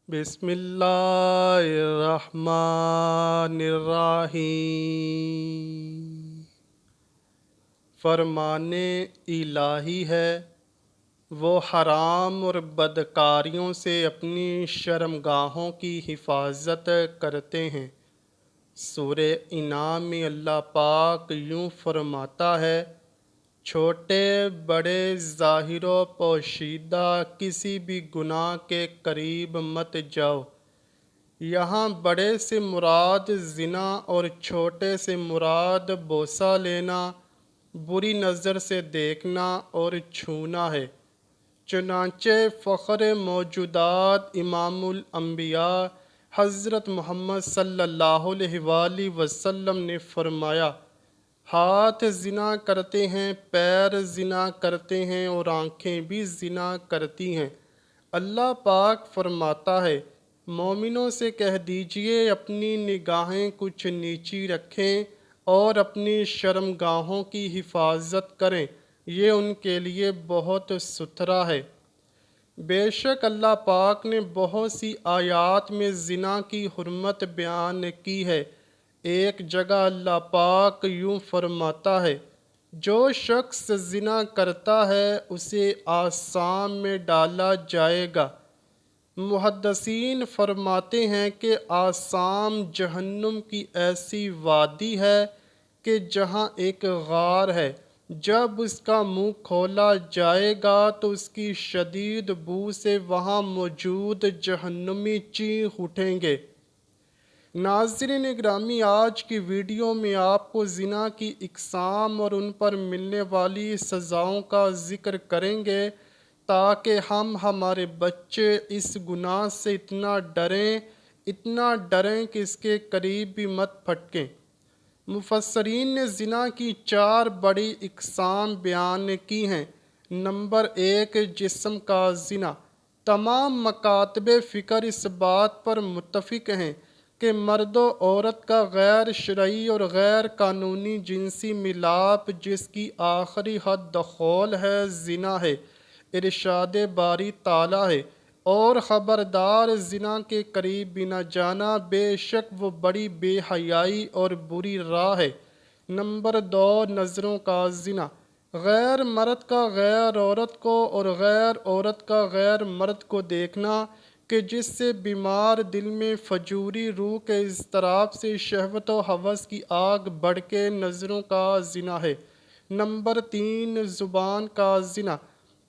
بسم اللہ الرحمن الرحیم۔ فرمان الہی ہے، وہ حرام اور بدکاریوں سے اپنی شرمگاہوں کی حفاظت کرتے ہیں۔ سورہ انعام میں اللہ پاک یوں فرماتا ہے، چھوٹے بڑے ظاہر و پوشیدہ کسی بھی گناہ کے قریب مت جاؤ۔ یہاں بڑے سے مراد زنا اور چھوٹے سے مراد بوسہ لینا، بری نظر سے دیکھنا اور چھونا ہے۔ چنانچہ فخر موجودات امام الانبیاء حضرت محمد صلی اللہ علیہ وآلہ وسلم نے فرمایا، ہاتھ زنا کرتے ہیں، پیر زنا کرتے ہیں اور آنکھیں بھی زنا کرتی ہیں۔ اللہ پاک فرماتا ہے، مومنوں سے کہہ دیجئے اپنی نگاہیں کچھ نیچی رکھیں اور اپنی شرمگاہوں کی حفاظت کریں، یہ ان کے لیے بہت ستھرا ہے۔ بے شک اللہ پاک نے بہت سی آیات میں زنا کی حرمت بیان کی ہے۔ ایک جگہ اللہ پاک یوں فرماتا ہے، جو شخص زنا کرتا ہے اسے آسام میں ڈالا جائے گا۔ محدثین فرماتے ہیں کہ آسام جہنم کی ایسی وادی ہے کہ جہاں ایک غار ہے، جب اس کا منہ کھولا جائے گا تو اس کی شدید بو سے وہاں موجود جہنمی چیخ اٹھیں گے۔ ناظرین گرامی، آج کی ویڈیو میں آپ کو زنا کی اقسام اور ان پر ملنے والی سزاؤں کا ذکر کریں گے تاکہ ہمارے بچے اس گناہ سے اتنا ڈریں کہ اس کے قریب بھی مت پھٹکیں۔ مفسرین نے زنا کی 4 بڑی اقسام بیان کی ہیں۔ نمبر 1، جسم کا زنا۔ تمام مکاتب فکر اس بات پر متفق ہیں کہ مرد و عورت کا غیر شرعی اور غیر قانونی جنسی ملاپ جس کی آخری حد دخول ہے، زنا ہے، ارشاد باری تعالیٰ ہے، اور خبردار زنا کے قریب بھی نہ جانا، بے شک وہ بڑی بے حیائی اور بری راہ ہے۔ نمبر 2، نظروں کا زنا۔ غیر مرد کا غیر عورت کو اور غیر عورت کا غیر مرد کو دیکھنا کہ جس سے بیمار دل میں فجوری روح کے اضطراب سے شہوت و ہوس کی آگ بھڑکے، نظروں کا زنا ہے۔ نمبر 3، زبان کا زنا۔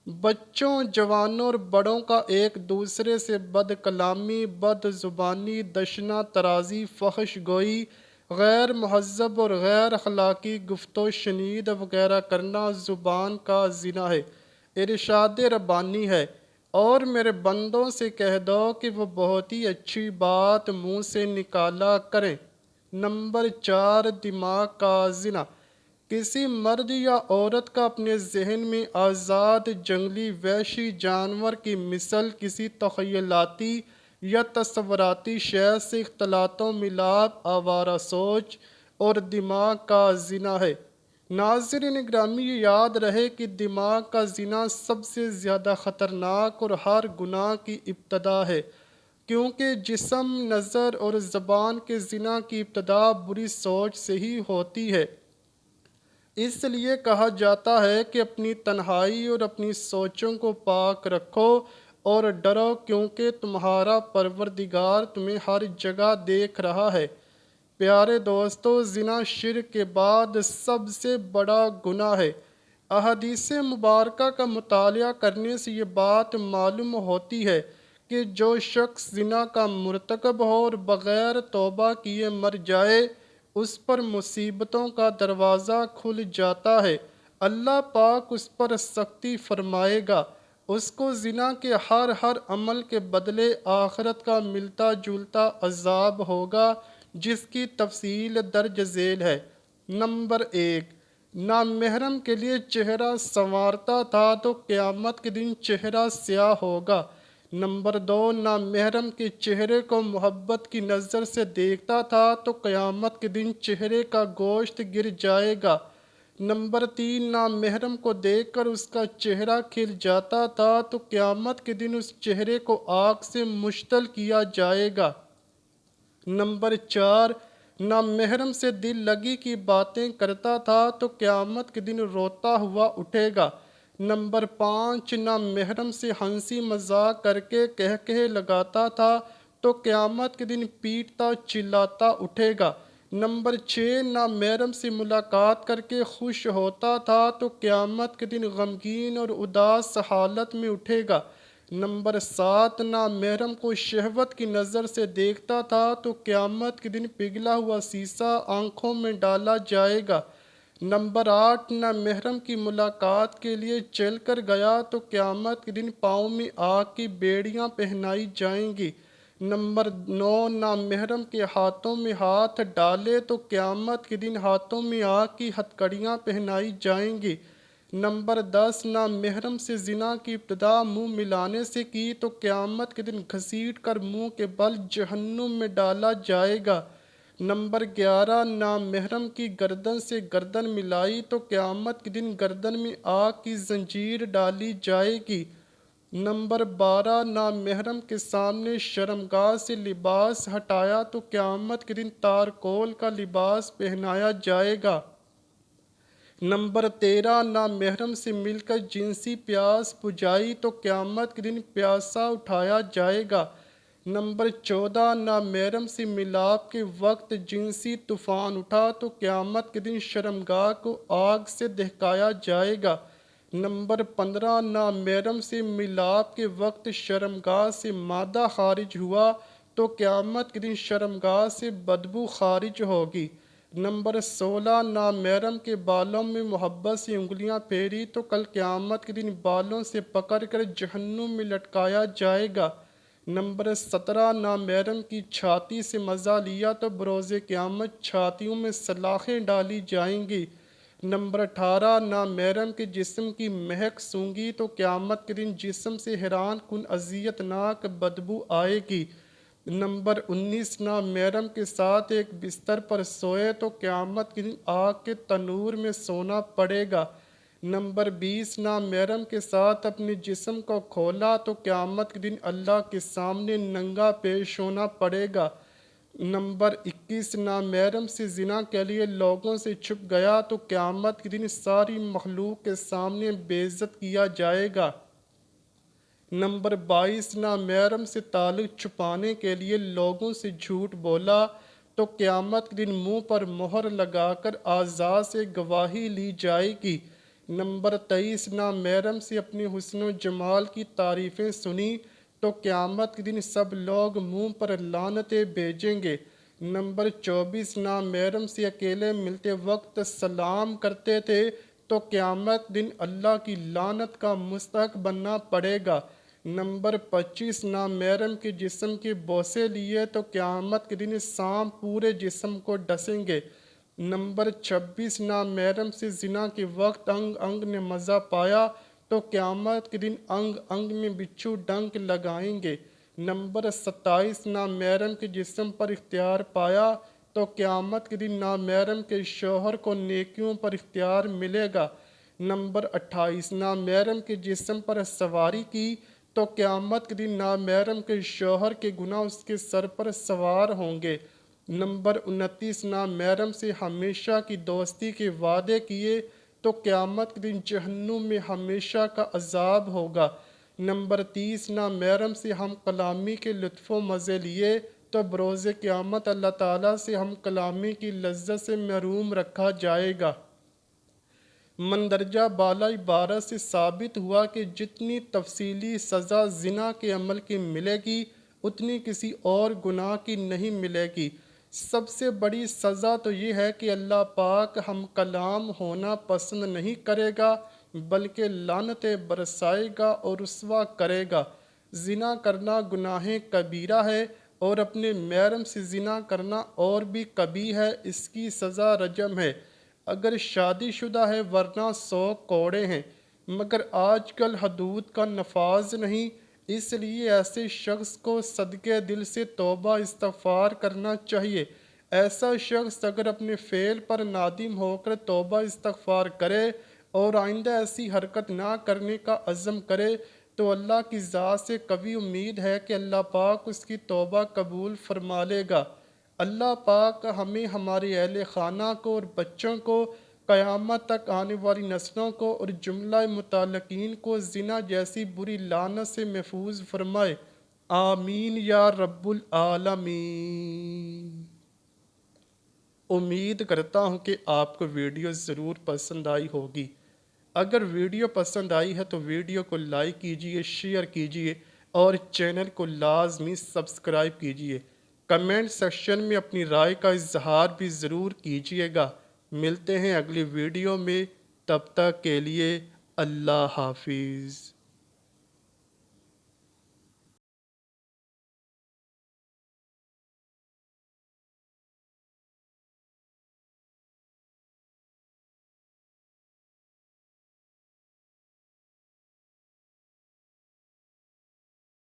بچوں، جوانوں اور بڑوں کا ایک دوسرے سے بد کلامی، بد زبانی، دشنا ترازی، فحش گوئی، غیر مہذب اور غیر اخلاقی گفت و شنید وغیرہ کرنا زبان کا زنا ہے۔ ارشاد ربانی ہے، اور میرے بندوں سے کہہ دو کہ وہ بہت ہی اچھی بات منہ سے نکالا کریں۔ نمبر 4، دماغ کا زنا۔ کسی مرد یا عورت کا اپنے ذہن میں آزاد جنگلی وحشی جانور کی مثل کسی تخیلاتی یا تصوراتی شے سے اختلاط و ملاپ آوارہ سوچ اور دماغ کا زنا ہے۔ ناظرین گرامی، یہ یاد رہے کہ دماغ کا زنا سب سے زیادہ خطرناک اور ہر گناہ کی ابتدا ہے، کیونکہ جسم، نظر اور زبان کے زنا کی ابتدا بری سوچ سے ہی ہوتی ہے۔ اس لیے کہا جاتا ہے کہ اپنی تنہائی اور اپنی سوچوں کو پاک رکھو اور ڈرو، کیونکہ تمہارا پروردگار تمہیں ہر جگہ دیکھ رہا ہے۔ پیارے دوستو، زنا شرک کے بعد سب سے بڑا گناہ ہے۔ احادیث مبارکہ کا مطالعہ کرنے سے یہ بات معلوم ہوتی ہے کہ جو شخص زنا کا مرتکب ہو اور بغیر توبہ کیے مر جائے، اس پر مصیبتوں کا دروازہ کھل جاتا ہے۔ اللہ پاک اس پر سختی فرمائے گا، اس کو زنا کے ہر عمل کے بدلے آخرت کا ملتا جلتا عذاب ہوگا، جس کی تفصیل درج ذیل ہے۔ نمبر 1، نامحرم کے لیے چہرہ سنوارتا تھا تو قیامت کے دن چہرہ سیاہ ہوگا۔ نمبر 2، نامحرم کے چہرے کو محبت کی نظر سے دیکھتا تھا تو قیامت کے دن چہرے کا گوشت گر جائے گا۔ نمبر 3، نامحرم کو دیکھ کر اس کا چہرہ کھل جاتا تھا تو قیامت کے دن اس چہرے کو آگ سے مشتعل کیا جائے گا۔ نمبر 4، نامحرم سے دل لگی کی باتیں کرتا تھا تو قیامت کے دن روتا ہوا اٹھے گا۔ نمبر 5، نامحرم سے ہنسی مذاق کر کے کہے لگاتا تھا تو قیامت کے دن پیٹتا چلاتا اٹھے گا۔ نمبر 6، نامحرم سے ملاقات کر کے خوش ہوتا تھا تو قیامت کے دن غمگین اور اداس حالت میں اٹھے گا۔ نمبر 7، نامحرم کو شہوت کی نظر سے دیکھتا تھا تو قیامت کے دن پگھلا ہوا سیسا آنکھوں میں ڈالا جائے گا۔ نمبر 8، نامحرم کی ملاقات کے لیے چل کر گیا تو قیامت کے دن پاؤں میں آگ کی بیڑیاں پہنائی جائیں گی۔ نمبر 9، نامحرم کے ہاتھوں میں ہاتھ ڈالے تو قیامت کے دن ہاتھوں میں آگ کی ہتھکڑیاں پہنائی جائیں گی۔ نمبر 10، نامحرم سے زنا کی ابتدا منہ ملانے سے کی تو قیامت کے دن گھسیٹ کر منہ کے بل جہنم میں ڈالا جائے گا۔ نمبر 11، نامحرم کی گردن سے گردن ملائی تو قیامت کے دن گردن میں آگ کی زنجیر ڈالی جائے گی۔ نمبر 12، نامحرم کے سامنے شرمگاہ سے لباس ہٹایا تو قیامت کے دن تارکول کا لباس پہنایا جائے گا۔ نمبر 13، نامحرم سے مل کر جنسی پیاس بجھائی تو قیامت کے دن پیاسا اٹھایا جائے گا۔ نمبر 14، نامحرم سے ملاپ کے وقت جنسی طوفان اٹھا تو قیامت کے دن شرمگاہ کو آگ سے دہکایا جائے گا۔ نمبر 15، نامحرم سے ملاپ کے وقت شرمگاہ سے مادہ خارج ہوا تو قیامت کے دن شرمگاہ سے بدبو خارج ہوگی۔ نمبر 16، نامحرم کے بالوں میں محبت سے انگلیاں پھیری تو کل قیامت کے دن بالوں سے پکڑ کر جہنم میں لٹکایا جائے گا۔ نمبر 17، نامحرم کی چھاتی سے مزہ لیا تو بروز قیامت چھاتیوں میں سلاخیں ڈالی جائیں گی۔ نمبر 18، نامحرم کے جسم کی مہک سونگھی تو قیامت کے دن جسم سے حیران کن اذیت ناک بدبو آئے گی۔ نمبر 19، نامحرم کے ساتھ ایک بستر پر سوئے تو قیامت کے دن آگ کے تنور میں سونا پڑے گا۔ نمبر 20، نامحرم کے ساتھ اپنے جسم کو کھولا تو قیامت کے دن اللہ کے سامنے ننگا پیش ہونا پڑے گا۔ نمبر 21، نامحرم سے زنا کے لیے لوگوں سے چھپ گیا تو قیامت کے دن ساری مخلوق کے سامنے بے عزت کیا جائے گا۔ نمبر 22، نامحرم سے تعلق چھپانے کے لیے لوگوں سے جھوٹ بولا تو قیامت کے دن منہ پر مہر لگا کر اعضاء سے گواہی لی جائے گی۔ نمبر 23، نامحرم سے اپنے حسن و جمال کی تعریفیں سنی تو قیامت کے دن سب لوگ منہ پر لعنتیں بھیجیں گے۔ نمبر 24، نامحرم سے اکیلے ملتے وقت سلام کرتے تھے تو قیامت دن اللہ کی لعنت کا مستحق بننا پڑے گا۔ نمبر 25، نامحرم کے جسم کے بوسے لیے تو قیامت کے دن سانپ پورے جسم کو ڈسیں گے۔ نمبر 26، نامحرم سے زنا کے وقت انگ انگ نے مزہ پایا تو قیامت کے دن انگ انگ میں بچھو ڈنک لگائیں گے۔ نمبر 27، نامحرم کے جسم پر اختیار پایا تو قیامت کے دن نامحرم کے شوہر کو نیکیوں پر اختیار ملے گا۔ نمبر 28، نامحرم کے جسم پر سواری کی تو قیامت کے دن نامحرم کے شوہر کے گناہ اس کے سر پر سوار ہوں گے۔ نمبر 29، نامحرم سے ہمیشہ کی دوستی کے وعدے کیے تو قیامت کے دن جہنم میں ہمیشہ کا عذاب ہوگا۔ نمبر 30، نامحرم سے ہم کلامی کے لطف و مزے لیے تو بروز قیامت اللہ تعالیٰ سے ہم کلامی کی لذت سے محروم رکھا جائے گا۔ مندرجہ بالا عبارت سے ثابت ہوا کہ جتنی تفصیلی سزا زنا کے عمل کی ملے گی اتنی کسی اور گناہ کی نہیں ملے گی۔ سب سے بڑی سزا تو یہ ہے کہ اللہ پاک ہم کلام ہونا پسند نہیں کرے گا بلکہ لعنتیں برسائے گا اور رسوا کرے گا۔ زنا کرنا گناہ کبیرہ ہے اور اپنے محرم سے زنا کرنا اور بھی کبیح ہے، اس کی سزا رجم ہے اگر شادی شدہ ہے ورنہ 100 کوڑے ہیں، مگر آج کل حدود کا نفاذ نہیں، اس لیے ایسے شخص کو صدقے دل سے توبہ استغفار کرنا چاہیے۔ ایسا شخص اگر اپنے فعل پر نادم ہو کر توبہ استغفار کرے اور آئندہ ایسی حرکت نہ کرنے کا عزم کرے تو اللہ کی ذات سے قوی امید ہے کہ اللہ پاک اس کی توبہ قبول فرما لے گا۔ اللہ پاک ہمیں، ہمارے اہل خانہ کو اور بچوں کو، قیامت تک آنے والی نسلوں کو اور جملہ متعلقین کو زنا جیسی بری لعنت سے محفوظ فرمائے، آمین یا رب العالمین۔ امید کرتا ہوں کہ آپ کو ویڈیو ضرور پسند آئی ہوگی۔ اگر ویڈیو پسند آئی ہے تو ویڈیو کو لائک کیجئے، شیئر کیجئے اور چینل کو لازمی سبسکرائب کیجئے۔ کمنٹ سیکشن میں اپنی رائے کا اظہار بھی ضرور کیجئے گا۔ ملتے ہیں اگلی ویڈیو میں، تب تک کے لیے اللہ حافظ۔